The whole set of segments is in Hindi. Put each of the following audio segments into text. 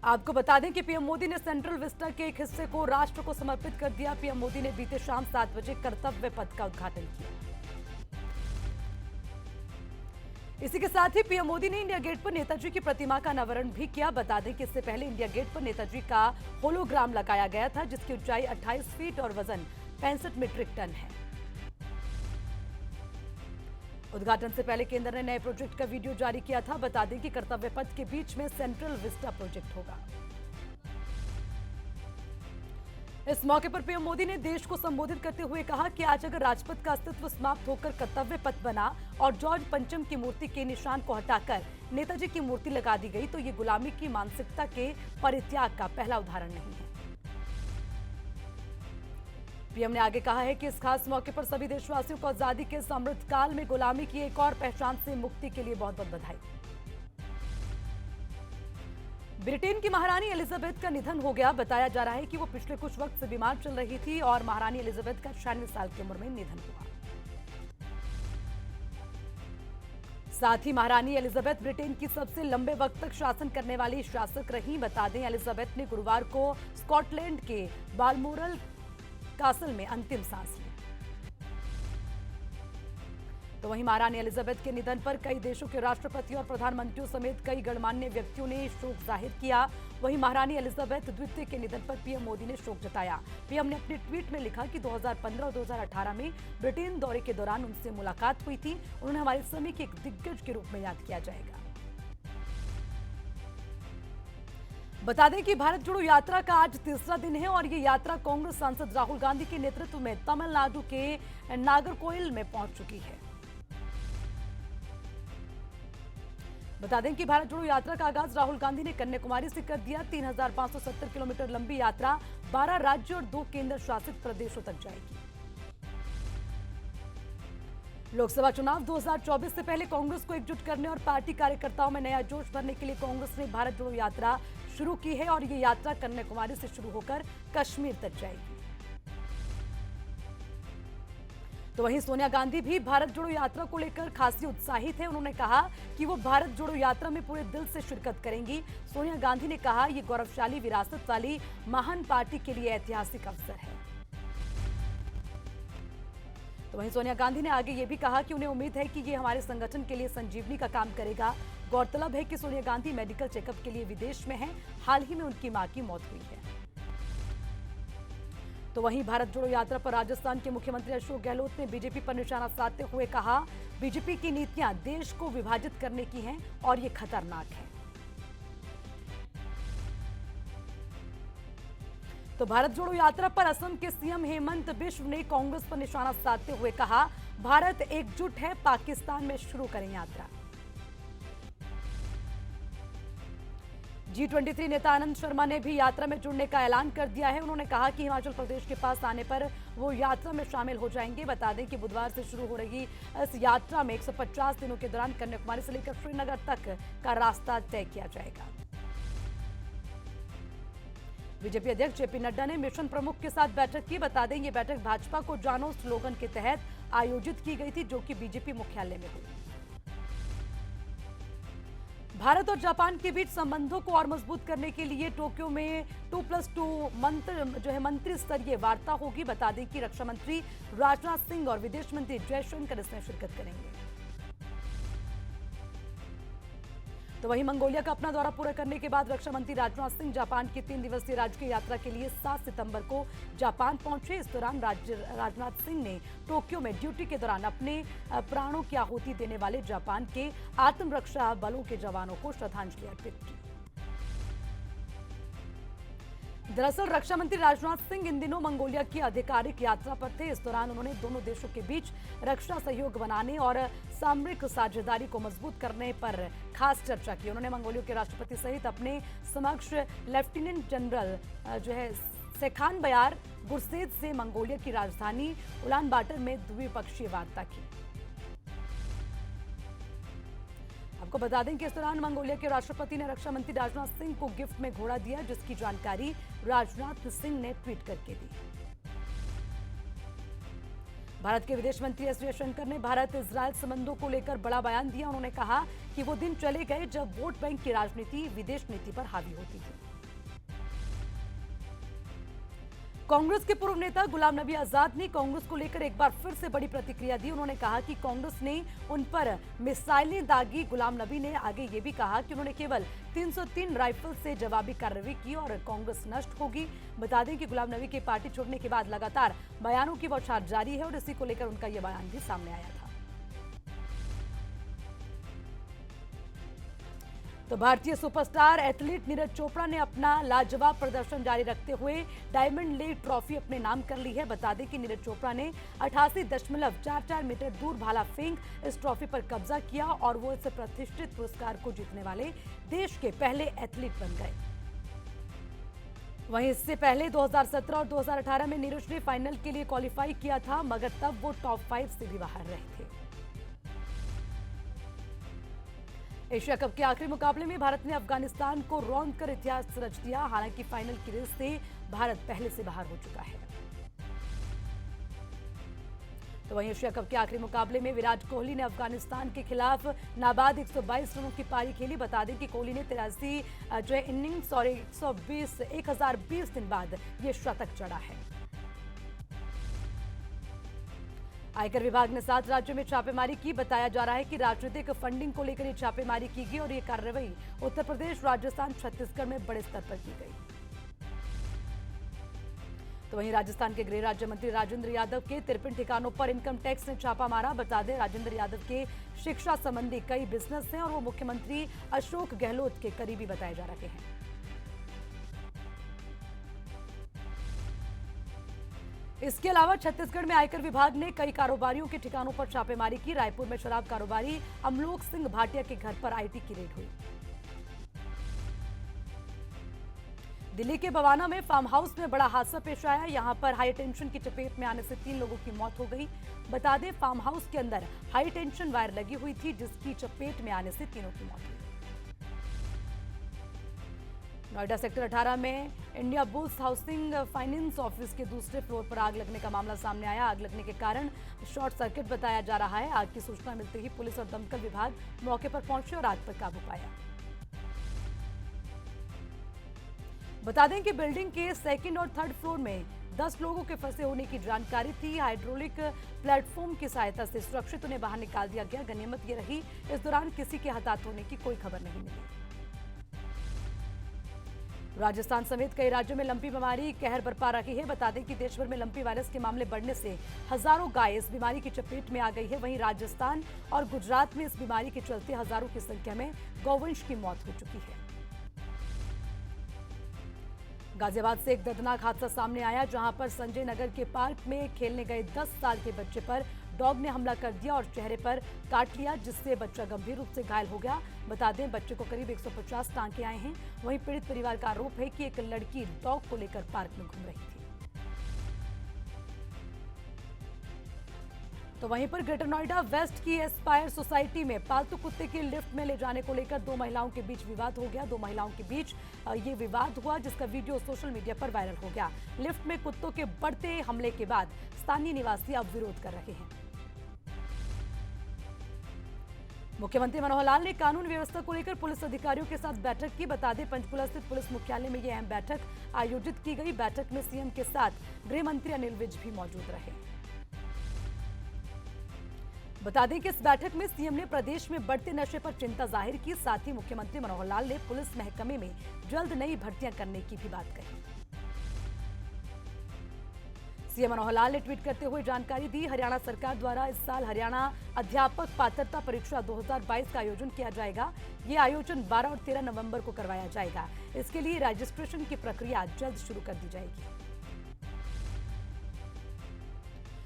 आपको बता दें कि पीएम मोदी ने सेंट्रल विस्टा के एक हिस्से को राष्ट्र को समर्पित कर दिया। पीएम मोदी ने बीते शाम 7 बजे कर्तव्य पथ का उद्घाटन किया। इसी के साथ ही पीएम मोदी ने इंडिया गेट पर नेताजी की प्रतिमा का अनावरण भी किया। बता दें कि इससे पहले इंडिया गेट पर नेताजी का होलोग्राम लगाया गया था, जिसकी ऊंचाई 28 फीट और वजन 65 मीट्रिक टन है। उद्घाटन से पहले केंद्र ने नए प्रोजेक्ट का वीडियो जारी किया था। बता दें कि कर्तव्य पथ के बीच में सेंट्रल विस्टा प्रोजेक्ट होगा। इस मौके पर पीएम मोदी ने देश को संबोधित करते हुए कहा कि आज अगर राजपथ का अस्तित्व समाप्त होकर कर्तव्य पथ बना और जॉर्ज पंचम की मूर्ति के निशान को हटाकर नेताजी की मूर्ति लगा दी गई तो ये गुलामी की मानसिकता के परित्याग का पहला उदाहरण नहीं है। पीएम ने आगे कहा है कि इस खास मौके पर सभी देशवासियों को आजादी के इस अमृत काल में गुलामी की एक और पहचान से मुक्ति के लिए बहुत बहुत बधाई। ब्रिटेन की महारानी एलिजाबेथ का निधन हो गया। बताया जा रहा है कि वो पिछले कुछ वक्त से बीमार चल रही थी और महारानी एलिजाबेथ का 96 साल की उम्र में निधन हुआ। साथ ही महारानी एलिजाबेथ ब्रिटेन की सबसे लंबे वक्त तक शासन करने वाली शासक रहीं। बता दें एलिजाबेथ ने गुरुवार को स्कॉटलैंड के बालमोरल कासल में अंतिम सांस ली। तो वहीं महारानी एलिजाबेथ के निधन पर कई देशों के राष्ट्रपति और प्रधानमंत्रियों समेत कई गणमान्य व्यक्तियों ने शोक जाहिर किया। वहीं महारानी एलिजाबेथ द्वितीय के निधन पर पीएम मोदी ने शोक जताया। पीएम ने अपने ट्वीट में लिखा कि 2015 और 2018 में ब्रिटेन दौरे के दौरान उनसे मुलाकात हुई थी। उन्हें हमारे समय के एक दिग्गज के रूप में याद किया जाएगा। बता दें कि भारत जोड़ो यात्रा का आज तीसरा दिन है और ये यात्रा कांग्रेस सांसद राहुल गांधी के नेतृत्व में तमिलनाडु के नागरकोइल में पहुंच चुकी है। बता दें कि भारत जोड़ो यात्रा का आगाज राहुल गांधी ने कन्याकुमारी से कर दिया। 3570 किलोमीटर लंबी यात्रा 12 राज्यों और 2 केंद्र शासित प्रदेशों तक जाएगी। लोकसभा चुनाव 2024 से पहले कांग्रेस को एकजुट करने और पार्टी कार्यकर्ताओं में नया जोश भरने के लिए कांग्रेस ने भारत जोड़ो यात्रा शुरू की है और ये यात्रा कन्याकुमारी से शुरू होकर कश्मीर तक जाएगी। तो वहीं सोनिया गांधी भी भारत जोड़ो यात्रा को लेकर खासी उत्साहित है। उन्होंने कहा कि वो भारत जोड़ो यात्रा में पूरे दिल से शिरकत करेंगी। सोनिया गांधी ने कहा ये गौरवशाली विरासत वाली महान पार्टी के लिए ऐतिहासिक अवसर है। तो वहीं सोनिया गांधी ने आगे ये भी कहा कि उन्हें उम्मीद है कि ये हमारे संगठन के लिए संजीवनी का काम करेगा। गौरतलब है कि सोनिया गांधी मेडिकल चेकअप के लिए विदेश में हैं। हाल ही में उनकी मां की मौत हुई है। तो वहीं भारत जोड़ो यात्रा पर राजस्थान के मुख्यमंत्री अशोक गहलोत ने बीजेपी पर निशाना साधते हुए कहा, बीजेपी की नीतियां देश को विभाजित करने की हैं और ये खतरनाक है। तो भारत जोड़ो यात्रा पर असम के सीएम हेमंत बिश्व ने कांग्रेस पर निशाना साधते हुए कहा, भारत एकजुट है, पाकिस्तान में शुरू करें यात्रा। G23 नेता आनंद शर्मा ने भी यात्रा में जुड़ने का ऐलान कर दिया है। उन्होंने कहा कि हिमाचल प्रदेश के पास आने पर वो यात्रा में शामिल हो जाएंगे। बता दें कि बुधवार से शुरू हो रही इस यात्रा में 150 दिनों के दौरान कन्याकुमारी से लेकर श्रीनगर तक का रास्ता तय किया जाएगा। बीजेपी अध्यक्ष जेपी नड्डा ने मिशन प्रमुख के साथ बैठक की। बता दें ये बैठक भाजपा को जानो स्लोगन के तहत आयोजित की गई थी, जो कि बीजेपी मुख्यालय में हुई। भारत और जापान के बीच संबंधों को और मजबूत करने के लिए टोक्यो में 2+2 मंत्री स्तरीय वार्ता होगी। बता दें कि रक्षा मंत्री राजनाथ सिंह और विदेश मंत्री जयशंकर इसमें शिरकत करेंगे। तो वहीं मंगोलिया का अपना दौरा पूरा करने के बाद रक्षा मंत्री राजनाथ सिंह जापान की 3 दिवसीय राजकीय यात्रा के लिए 7 सितंबर को जापान पहुंचे। इस दौरान राजनाथ सिंह ने टोक्यो में ड्यूटी के दौरान अपने प्राणों की आहुति देने वाले जापान के आत्मरक्षा बलों के जवानों को श्रद्धांजलि अर्पित की। दरअसल रक्षा मंत्री राजनाथ सिंह इन दिनों मंगोलिया की आधिकारिक यात्रा पर थे। इस दौरान उन्होंने दोनों देशों के बीच रक्षा सहयोग बनाने और सामरिक साझेदारी को मजबूत करने पर खास चर्चा की। उन्होंने मंगोलिया के राष्ट्रपति सहित अपने समक्ष लेफ्टिनेंट जनरल सेखान बयार गुरसेद से मंगोलिया की राजधानी उलान बाटर में द्विपक्षीय वार्ता की। आपको बता दें कि इस दौरान मंगोलिया के राष्ट्रपति ने रक्षा मंत्री राजनाथ सिंह को गिफ्ट में घोड़ा दिया, जिसकी जानकारी राजनाथ सिंह ने ट्वीट करके दी। भारत के विदेश मंत्री एस जयशंकर ने भारत इजरायल संबंधों को लेकर बड़ा बयान दिया। उन्होंने कहा कि वो दिन चले गए जब वोट बैंक की राजनीति विदेश नीति पर हावी होती थी। कांग्रेस के पूर्व नेता गुलाम नबी आजाद ने कांग्रेस को लेकर एक बार फिर से बड़ी प्रतिक्रिया दी। उन्होंने कहा कि कांग्रेस ने उन पर मिसाइलें दागी। गुलाम नबी ने आगे ये भी कहा कि उन्होंने केवल 303 राइफल से जवाबी कार्रवाई की और कांग्रेस नष्ट होगी। बता दें कि गुलाम नबी के पार्टी छोड़ने के बाद लगातार बयानों की बौछार जारी है और इसी को लेकर उनका यह बयान भी सामने आया था। तो भारतीय सुपरस्टार एथलीट नीरज चोपड़ा ने अपना लाजवाब प्रदर्शन जारी रखते हुए डायमंड लीग ट्रॉफी अपने नाम कर ली है। बता दें कि नीरज चोपड़ा ने 88.44 मीटर दूर भाला फेंक इस ट्रॉफी पर कब्जा किया और वो इस प्रतिष्ठित पुरस्कार को जीतने वाले देश के पहले एथलीट बन गए। वहीं इससे पहले 2017 और 2018 में नीरज ने फाइनल के लिए क्वालिफाई किया था, मगर तब वो टॉप 5 से भी बाहर रहे थे। एशिया कप के आखिरी मुकाबले में भारत ने अफगानिस्तान को रौंद कर इतिहास रच दिया। हालांकि फाइनल की रेस से भारत पहले से बाहर हो चुका है। तो वहीं एशिया कप के आखिरी मुकाबले में विराट कोहली ने अफगानिस्तान के खिलाफ नाबाद 122 रनों की पारी खेली। बता दें कि कोहली ने 83 इनिंग्स और 1020 दिन बाद ये शतक चढ़ा है। आयकर विभाग ने 7 राज्यों में छापेमारी की। बताया जा रहा है कि राजनीतिक फंडिंग को लेकर ये छापेमारी की गई और ये कार्रवाई उत्तर प्रदेश, राजस्थान, छत्तीसगढ़ में बड़े स्तर पर की गई। तो वहीं राजस्थान के गृह राज्य मंत्री राजेंद्र यादव के 53 ठिकानों पर इनकम टैक्स ने छापा मारा। बता दें राजेंद्र यादव के शिक्षा संबंधी कई बिजनेस हैं और वो मुख्यमंत्री अशोक गहलोत के करीबी बताए जा रहे हैं। इसके अलावा छत्तीसगढ़ में आयकर विभाग ने कई कारोबारियों के ठिकानों पर छापेमारी की। रायपुर में शराब कारोबारी अमलोक सिंह भाटिया के घर पर आईटी की रेड हुई। दिल्ली के बवाना में फार्म हाउस में बड़ा हादसा पेश आया। यहां पर हाई टेंशन की चपेट में आने से 3 लोगों की मौत हो गई। बता दें फार्म हाउस के अंदर हाई टेंशन वायर लगी हुई थी, जिसकी चपेट में आने से तीनों की मौत हुई। नोएडा सेक्टर 18 में India bulls housing finance office के दूसरे फ्लोर पर आग लगने का मामला सामने आया। आग लगने के कारण शॉर्ट सर्किट बताया जा रहा है। आग की सूचना मिलते ही पुलिस और दमकल विभाग मौके पर पहुंचे और आग पर काबू पाया। बता दें कि बिल्डिंग के 2nd और 3rd फ्लोर में 10 लोगों के फंसे होने की जानकारी थी। हाइड्रोलिक प्लेटफॉर्म की सहायता से सुरक्षित उन्हें बाहर निकाल दिया गया। गनीमत ये रही, इस दौरान किसी के हताहत होने की कोई खबर नहीं मिली। राजस्थान समेत कई राज्यों में लंपी बीमारी कहर बरपा रही है। बता दें कि देश भर में लंपी वायरस के मामले बढ़ने से हजारों गाय इस बीमारी की चपेट में आ गई है। वहीं राजस्थान और गुजरात में इस बीमारी के चलते हजारों की संख्या में गौवंश की मौत हो चुकी है। गाजियाबाद से एक दर्दनाक हादसा सामने आया, जहां पर संजय नगर के पार्क में खेलने गए 10 साल के बच्चे पर डॉग ने हमला कर दिया और चेहरे पर काट लिया, जिससे बच्चा गंभीर रूप से घायल हो गया। बता दें बच्चे को करीब 150 टांके आए हैं। वहीं पीड़ित परिवार का आरोप है कि एक लड़की डॉग को लेकर पार्क में घूम रही थी। तो वहीं पर ग्रेटर नोएडा वेस्ट की एस्पायर सोसाइटी में पालतू कुत्ते के लिफ्ट में ले जाने को लेकर 2 महिलाओं के बीच विवाद हो गया। 2 महिलाओं के बीच ये विवाद हुआ, जिसका वीडियो सोशल मीडिया पर वायरल हो गया। लिफ्ट में कुत्तों के बढ़ते हमले के बाद स्थानीय निवासी अब विरोध कर रहे हैं। मुख्यमंत्री मनोहर लाल ने कानून व्यवस्था को लेकर पुलिस अधिकारियों के साथ बैठक की। बता दें पंचकुला स्थित पुलिस मुख्यालय में यह अहम बैठक आयोजित की गई। बैठक में सीएम के साथ गृह मंत्री अनिल विज भी मौजूद रहे। बता दें कि इस बैठक में सीएम ने प्रदेश में बढ़ते नशे पर चिंता जाहिर की। साथ ही मुख्यमंत्री मनोहर लाल ने पुलिस महकमे में जल्द नई भर्तियां करने की भी बात कही। सीएम मनोहर लाल ने ट्वीट करते हुए जानकारी दी, हरियाणा सरकार द्वारा इस साल हरियाणा अध्यापक पात्रता परीक्षा 2022 का आयोजन किया जाएगा। ये आयोजन 12 और 13 नवंबर को करवाया जाएगा। इसके लिए रजिस्ट्रेशन की प्रक्रिया जल्द शुरू कर दी जाएगी।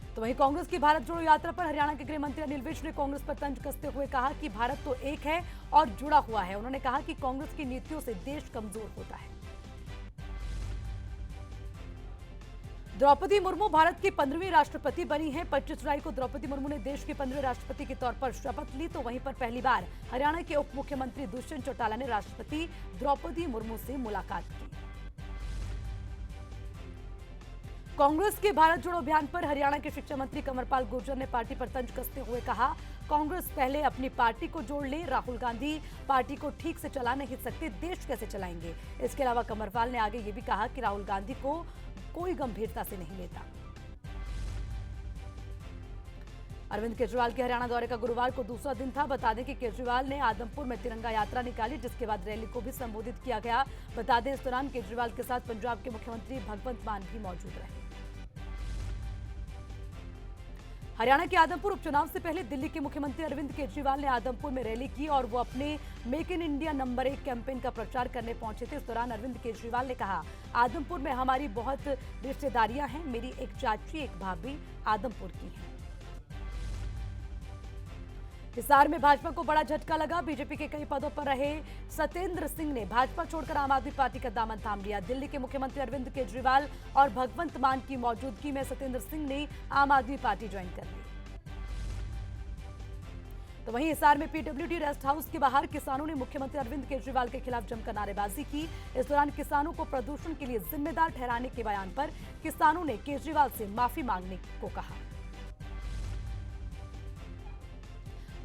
तो वहीं कांग्रेस की भारत जोड़ो यात्रा पर हरियाणा के गृह मंत्री अनिल विज ने कांग्रेस पर तंज कसते हुए कहा कि भारत तो एक है और जुड़ा हुआ है। उन्होंने कहा कि कांग्रेस की नीतियों से देश कमजोर होता है। द्रौपदी मुर्मू भारत की 15वीं राष्ट्रपति बनी हैं। 25 जुलाई को द्रौपदी मुर्मू ने देश के 15वें राष्ट्रपति के तौर पर शपथ ली। तो वहीं पर पहली बार हरियाणा के उप मुख्यमंत्री दुष्यंत चौटाला ने राष्ट्रपति द्रौपदी मुर्मू से मुलाकात की। कांग्रेस के भारत जोड़ो अभियान पर हरियाणा के शिक्षा मंत्री कंवरपाल गुर्जर ने पार्टी पर तंज कसते हुए कहा, कांग्रेस पहले अपनी पार्टी को जोड़ ले, राहुल गांधी पार्टी को ठीक से चला नहीं सकते, देश कैसे चलाएंगे। इसके अलावा कंवरपाल ने आगे ये भी कहा कि राहुल गांधी को कोई गंभीरता से नहीं लेता। अरविंद केजरीवाल के हरियाणा दौरे का गुरुवार को दूसरा दिन था। बता दें कि केजरीवाल ने आदमपुर में तिरंगा यात्रा निकाली, जिसके बाद रैली को भी संबोधित किया गया। बता दें इस दौरान केजरीवाल के साथ पंजाब के मुख्यमंत्री भगवंत मान भी मौजूद रहे। हरियाणा के आदमपुर उपचुनाव से पहले दिल्ली के मुख्यमंत्री अरविंद केजरीवाल ने आदमपुर में रैली की और वो अपने make in India number 1 campaign का प्रचार करने पहुंचे थे। इस दौरान अरविंद केजरीवाल ने कहा, आदमपुर में हमारी बहुत रिश्तेदारियां हैं, मेरी एक चाची एक भाभी आदमपुर की है। हिसार में भाजपा को बड़ा झटका लगा। बीजेपी के कई पदों पर रहे सत्येंद्र सिंह ने भाजपा छोड़कर आम आदमी पार्टी का दामन थाम लिया। दिल्ली के मुख्यमंत्री अरविंद केजरीवाल और भगवंत मान की मौजूदगी में सत्येंद्र सिंह ने आम आदमी पार्टी ज्वाइन कर ली। तो वहीं हिसार में पीडब्ल्यूडी रेस्ट हाउस के बाहर किसानों ने मुख्यमंत्री अरविंद केजरीवाल के खिलाफ जमकर नारेबाजी की। इस दौरान किसानों को प्रदूषण के लिए जिम्मेदार ठहराने के बयान पर किसानों ने केजरीवाल से माफी मांगने को कहा।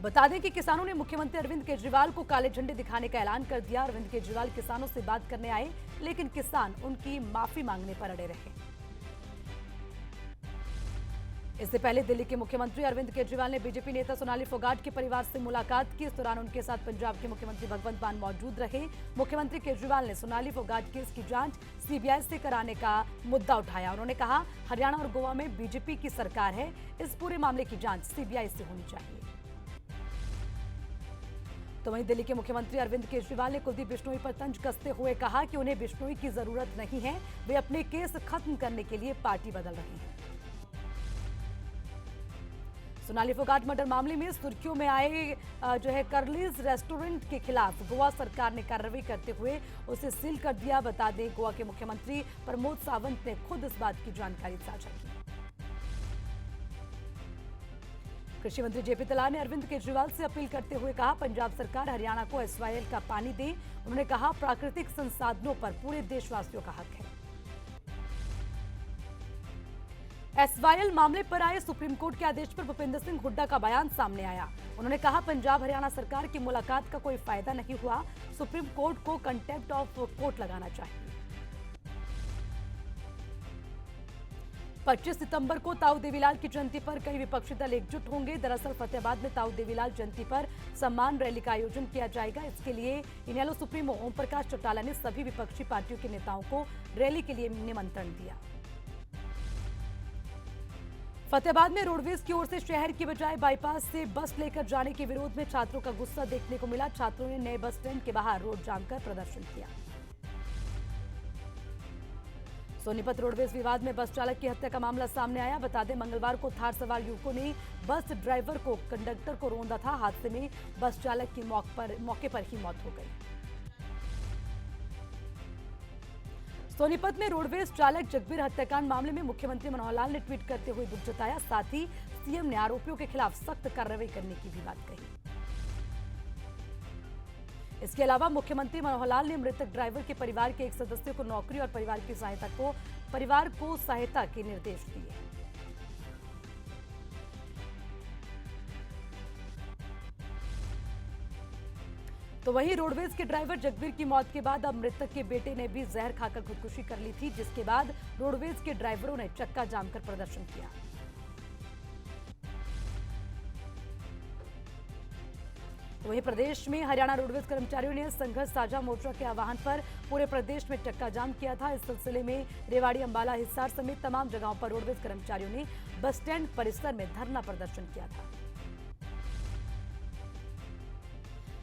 बता दें कि किसानों ने मुख्यमंत्री अरविंद केजरीवाल को काले झंडे दिखाने का ऐलान कर दिया। अरविंद केजरीवाल किसानों से बात करने आए, लेकिन किसान उनकी माफी मांगने पर अड़े रहे। इससे पहले दिल्ली के मुख्यमंत्री अरविंद केजरीवाल ने बीजेपी नेता सोनाली फोगाट के परिवार से मुलाकात की। इस दौरान उनके साथ पंजाब के मुख्यमंत्री भगवंत मान मौजूद रहे। मुख्यमंत्री केजरीवाल ने सोनाली फोगाट केस की जांच सीबीआई से कराने का मुद्दा उठाया। उन्होंने कहा, हरियाणा और गोवा में बीजेपी की सरकार है, इस पूरे मामले की जांच सीबीआई से होनी चाहिए। तो वहीं दिल्ली के मुख्यमंत्री अरविंद केजरीवाल ने कुलदीप बिश्नोई पर तंज कसते हुए कहा कि उन्हें बिश्नोई की जरूरत नहीं है, वे अपने केस खत्म करने के लिए पार्टी बदल रहे हैं। सोनाली फोगाट मर्डर मामले में सुर्खियों में आए कर्लीज रेस्टोरेंट के खिलाफ गोवा सरकार ने कार्रवाई करते हुए उसे सील कर दिया। बता दें, गोवा के मुख्यमंत्री प्रमोद सावंत ने खुद इस बात की जानकारी साझा की। कृषि मंत्री जेपी तलार ने अरविंद केजरीवाल से अपील करते हुए कहा, पंजाब सरकार हरियाणा को एसवाईएल का पानी दे। उन्होंने कहा, प्राकृतिक संसाधनों पर पूरे देशवासियों का हक है। एसवाईएल मामले पर आए सुप्रीम कोर्ट के आदेश पर भूपेंद्र सिंह हुड्डा का बयान सामने आया। उन्होंने कहा, पंजाब हरियाणा सरकार की मुलाकात का कोई फायदा नहीं हुआ, सुप्रीम कोर्ट को कंटेम्प्ट ऑफ कोर्ट लगाना चाहिए। 25 सितंबर को ताऊ देवीलाल की जयंती पर कई विपक्षी दल एकजुट होंगे। दरअसल फतेहाबाद में ताऊ देवीलाल जयंती पर सम्मान रैली का आयोजन किया जाएगा। इसके लिए इनेलो सुप्रीमो ओम प्रकाश चौटाला ने सभी विपक्षी पार्टियों के नेताओं को रैली के लिए निमंत्रण दिया। फतेहाबाद में रोडवेज की ओर से शहर की बजाय बाईपास से बस लेकर जाने के विरोध में छात्रों का गुस्सा देखने को मिला। छात्रों ने नए बस स्टैंड के बाहर रोड जाम कर प्रदर्शन किया। सोनीपत रोडवेज विवाद में बस चालक की हत्या का मामला सामने आया। बता दें, मंगलवार को थार सवार युवकों ने बस ड्राइवर को कंडक्टर को रौंदा था। हादसे में बस चालक की मौके पर ही मौत हो गई। सोनीपत में रोडवेज चालक जगबीर हत्याकांड मामले में मुख्यमंत्री मनोहर लाल ने ट्वीट करते हुए दुख जताया। साथ ही सीएम ने आरोपियों के खिलाफ सख्त कार्रवाई करने की भी बात कही। इसके अलावा मुख्यमंत्री मनोहर लाल ने मृतक ड्राइवर के परिवार के एक सदस्य को नौकरी और परिवार को सहायता के निर्देश दिए। तो वहीं रोडवेज के ड्राइवर जगबीर की मौत के बाद अब मृतक के बेटे ने भी जहर खाकर खुदकुशी कर ली थी, जिसके बाद रोडवेज के ड्राइवरों ने चक्का जाम कर प्रदर्शन किया। वहीं प्रदेश में हरियाणा रोडवेज कर्मचारियों ने संघर्ष साझा मोर्चा के आह्वान पर पूरे प्रदेश में चक्का जाम किया था। इस सिलसिले में रेवाड़ी, अंबाला, हिसार समेत तमाम जगहों पर रोडवेज कर्मचारियों ने बस स्टैंड परिसर में धरना प्रदर्शन किया था।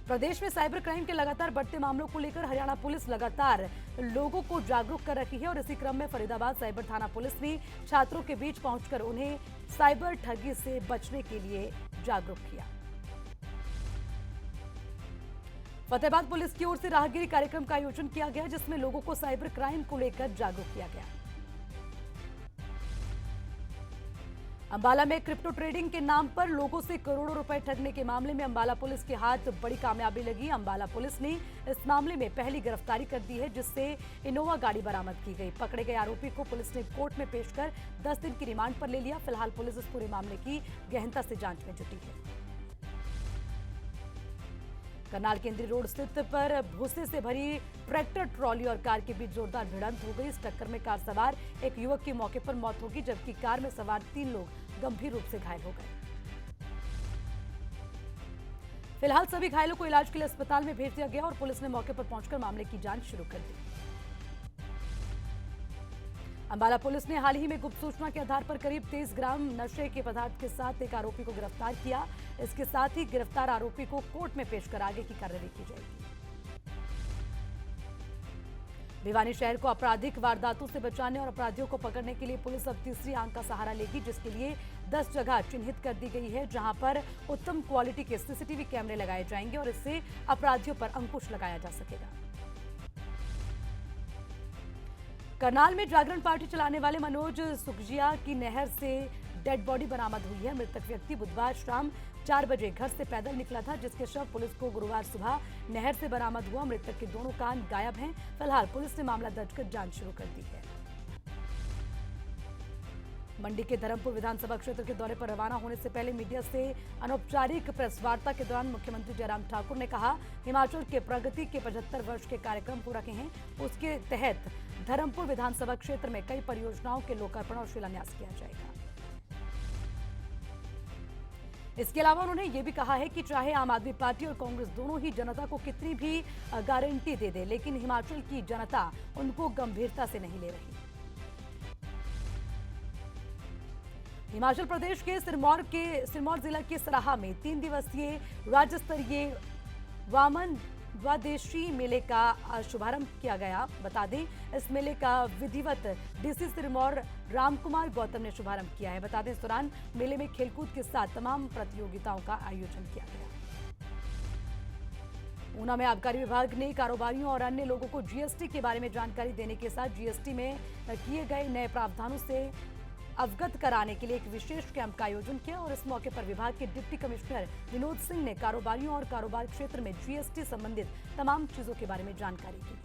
प्रदेश में साइबर क्राइम के लगातार बढ़ते मामलों को लेकर हरियाणा पुलिस लगातार लोगों को जागरूक कर रही है और इसी क्रम में फरीदाबाद साइबर थाना पुलिस ने छात्रों के बीच पहुंचकर उन्हें साइबर ठगी से बचने के लिए जागरूक किया। फतेहाबाद पुलिस की ओर से राहगिरी कार्यक्रम का आयोजन किया गया, जिसमें लोगों को साइबर क्राइम को लेकर जागरूक किया गया। अंबाला में क्रिप्टो ट्रेडिंग के नाम पर लोगों से करोड़ों रुपए ठगने के मामले में अंबाला पुलिस के हाथ बड़ी कामयाबी लगी। अंबाला पुलिस ने इस मामले में पहली गिरफ्तारी कर दी है, जिससे इनोवा गाड़ी बरामद की गई। पकड़े गए आरोपी को पुलिस ने कोर्ट में पेश कर 10 दिन की रिमांड पर ले लिया। फिलहाल पुलिस इस पूरे मामले की गहनता से जांच में जुटी है। करनाल केंद्रीय रोड स्थित पर भूसे से भरी ट्रैक्टर ट्रॉली और कार के बीच जोरदार भिड़ंत हो गई। इस टक्कर में कार सवार एक युवक की मौके पर मौत हो गई, जबकि कार में सवार 3 लोग गंभीर रूप से घायल हो गए। फिलहाल सभी घायलों को इलाज के लिए अस्पताल में भेज दिया गया और पुलिस ने मौके पर पहुंचकर मामले की जांच शुरू कर दी। अंबाला पुलिस ने हाल ही में गुप्त सूचना के आधार पर करीब 23 ग्राम नशे के पदार्थ के साथ एक आरोपी को गिरफ्तार किया। इसके साथ ही गिरफ्तार आरोपी को कोर्ट में पेश कर आगे की कार्रवाई की जाएगी। भिवानी शहर को आपराधिक वारदातों से बचाने और अपराधियों को पकड़ने के लिए पुलिस अब तीसरी आंख का सहारा लेगी, जिसके लिए 10 जगह चिन्हित कर दी गई है, जहां पर उत्तम क्वालिटी के सीसीटीवी कैमरे लगाए जाएंगे और इससे अपराधियों पर अंकुश लगाया जा सकेगा। करनाल में जागरण पार्टी चलाने वाले मनोज सुखजिया की नहर से डेड बॉडी बरामद हुई है। मृतक व्यक्ति बुधवार शाम 4 बजे घर से पैदल निकला था, जिसके शव पुलिस को गुरुवार सुबह नहर से बरामद हुआ। मृतक के दोनों कान गायब हैं। फिलहाल पुलिस ने मामला दर्ज कर जांच शुरू कर दी है। मंडी के धर्मपुर विधानसभा क्षेत्र के दौरे पर रवाना होने से पहले मीडिया से अनौपचारिक प्रेस वार्ता के दौरान मुख्यमंत्री जयराम ठाकुर ने कहा, हिमाचल के प्रगति के 75 वर्ष के कार्यक्रम हो रखे हैं। उसके तहत धर्मपुर विधानसभा क्षेत्र में कई परियोजनाओं के लोकार्पण और शिलान्यास किया जाएगा। इसके अलावा उन्होंने ये भी कहा है कि चाहे आम आदमी पार्टी और कांग्रेस दोनों ही जनता को कितनी भी गारंटी दे दे, लेकिन हिमाचल की जनता उनको गंभीरता से नहीं ले रही। हिमाचल प्रदेश के सिरमौर जिला के सराहा में 3 दिवसीय राज्य स्तरीय वामन द्वादशी मेले का शुभारंभ किया गया। बता दें, इस मेले का विधिवत डीसी सिरमौर रामकुमार गौतम ने शुभारंभ किया है। बता दें, इस दौरान मेले में खेलकूद के साथ तमाम प्रतियोगिताओं का आयोजन किया गया। ऊना में आबकारी विभाग ने कारोबारियों और अन्य लोगों को जीएसटी के बारे में जानकारी देने के साथ जीएसटी में किए गए नए प्रावधानों से अवगत कराने के लिए एक विशेष कैंप का आयोजन किया और इस मौके पर विभाग के डिप्टी कमिश्नर विनोद सिंह ने कारोबारियों और कारोबार क्षेत्र में जीएसटी संबंधित तमाम चीजों के बारे में जानकारी दी।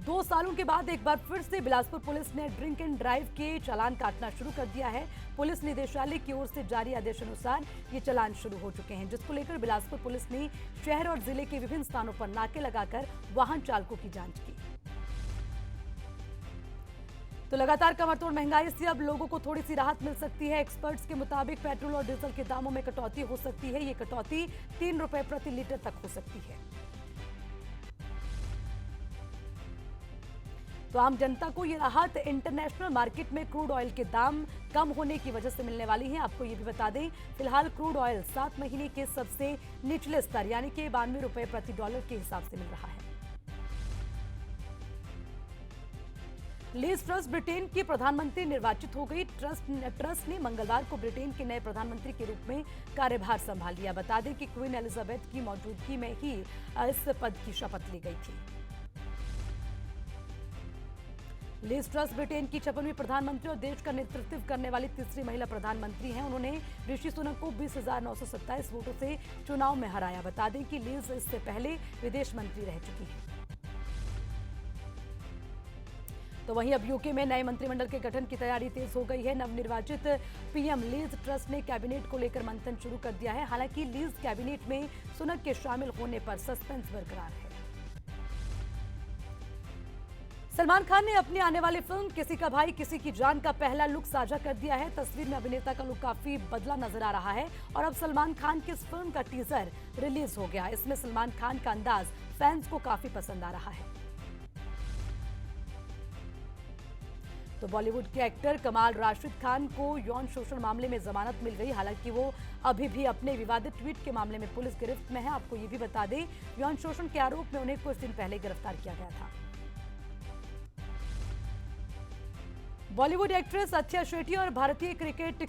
2 सालों के बाद एक बार फिर से बिलासपुर पुलिस ने ड्रिंक एंड ड्राइव के चालान काटना शुरू कर दिया है। पुलिस निदेशालय की ओर से जारी आदेश अनुसार ये चालान शुरू हो चुके हैं, जिसको लेकर बिलासपुर पुलिस ने शहर और जिले के विभिन्न स्थानों पर नाके लगाकर वाहन चालकों की जांच की। तो लगातार कमरतोड़ महंगाई से अब लोगों को थोड़ी सी राहत मिल सकती है। एक्सपर्ट्स के मुताबिक पेट्रोल और डीजल के दामों में कटौती हो सकती है। ये कटौती 3 रुपए प्रति लीटर तक हो सकती है। तो आम जनता को ये राहत इंटरनेशनल मार्केट में क्रूड ऑयल के दाम कम होने की वजह से मिलने वाली है। आपको ये भी बता दें, फिलहाल क्रूड ऑयल 7 महीने के सबसे निचले स्तर यानी कि 92 रुपए प्रति डॉलर के हिसाब से मिल रहा है। लीज ट्रस ब्रिटेन की प्रधानमंत्री निर्वाचित हो गई। ट्रस ने मंगलवार को ब्रिटेन के नए प्रधानमंत्री के रूप में कार्यभार संभाल लिया। बता दें कि क्वीन एलिजाबेथ की मौजूदगी में ही इस पद की शपथ ली गई थी। लीज ट्रस ब्रिटेन की 56वीं प्रधानमंत्री और देश का नेतृत्व करने वाली तीसरी महिला प्रधानमंत्री हैं। उन्होंने ऋषि सुनक को 20,927 वोटों से चुनाव में हराया। बता दें कि लीज इससे पहले विदेश मंत्री रह चुकी हैं। तो वहीं अब यूके में नए मंत्रिमंडल के गठन की तैयारी तेज हो गई है। नवनिर्वाचित पीएम लीज ट्रस ने कैबिनेट को लेकर मंथन शुरू कर दिया है। हालांकि लीज कैबिनेट में सुनक के शामिल होने पर सस्पेंस बरकरार है। सलमान खान ने अपनी आने वाली फिल्म किसी का भाई किसी की जान का पहला लुक साझा कर दिया है। तस्वीर में अभिनेता का लुक काफी बदला नजर आ रहा है और अब सलमान खान की इस फिल्म का टीजर रिलीज हो गया। इसमें सलमान खान का अंदाज फैंस को काफी पसंद आ रहा है। तो बॉलीवुड के एक्टर कमाल राशिद खान को यौन शोषण मामले में जमानत मिल गई। हालांकि वो अभी भी अपने विवादित ट्वीट के मामले में पुलिस गिरफ्त में है। आपको ये भी बता दें, यौन शोषण के आरोप में उन्हें कुछ दिन पहले गिरफ्तार किया गया था। बॉलीवुड एक्ट्रेस अथिया शेट्टी और भारतीय क्रिकेटर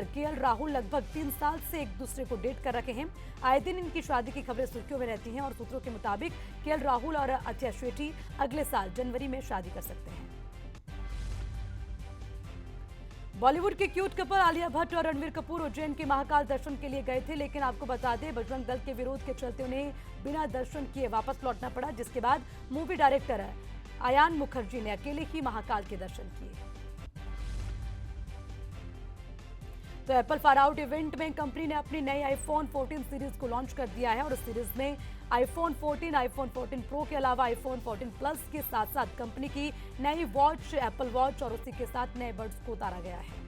केएल राहुल लगभग 3 साल से एक दूसरे को डेट कर रखे हैं। आए दिन इनकी शादी की खबरें सुर्खियों में रहती हैं और सूत्रों के मुताबिक केएल राहुल और अथिया शेट्टी अगले साल जनवरी में शादी कर सकते हैं। बॉलीवुड के क्यूट कपल आलिया भट्ट और रणवीर कपूर उज्जैन के महाकाल दर्शन के लिए गए थे, लेकिन आपको बता दें बजरंग दल के विरोध के चलते उन्हें बिना दर्शन किए वापस लौटना पड़ा, जिसके बाद मूवी डायरेक्टर आयान मुखर्जी ने अकेले ही महाकाल के दर्शन किए। तो एप्पल फार आउट इवेंट में कंपनी ने अपनी नई आईफोन 14 सीरीज को लॉन्च कर दिया है और इस सीरीज में आईफोन 14, आईफोन 14 प्रो के अलावा आईफोन 14 प्लस के साथ साथ कंपनी की नई वॉच एप्पल वॉच और उसी के साथ नए बड्स को उतारा गया है।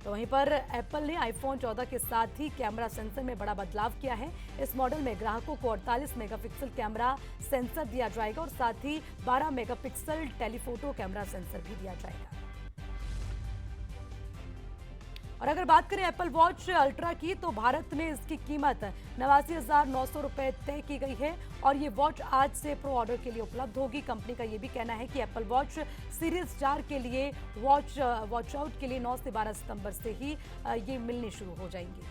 तो वहीं पर एप्पल ने आईफोन 14 के साथ ही कैमरा सेंसर में बड़ा बदलाव किया है। इस मॉडल में ग्राहकों को 48 मेगापिक्सल कैमरा सेंसर दिया जाएगा और साथ ही 12 मेगापिक्सल टेलीफोटो कैमरा सेंसर भी दिया जाएगा। और अगर बात करें एप्पल वॉच अल्ट्रा की, तो भारत में इसकी कीमत 89,900 रुपए तय की गई है और ये वॉच आज से प्रो ऑर्डर के लिए उपलब्ध होगी। कंपनी का ये भी कहना है कि एप्पल वॉच सीरीज 4 के लिए वॉच आउट के लिए 9 से 12 सितंबर से ही ये मिलनी शुरू हो जाएंगी।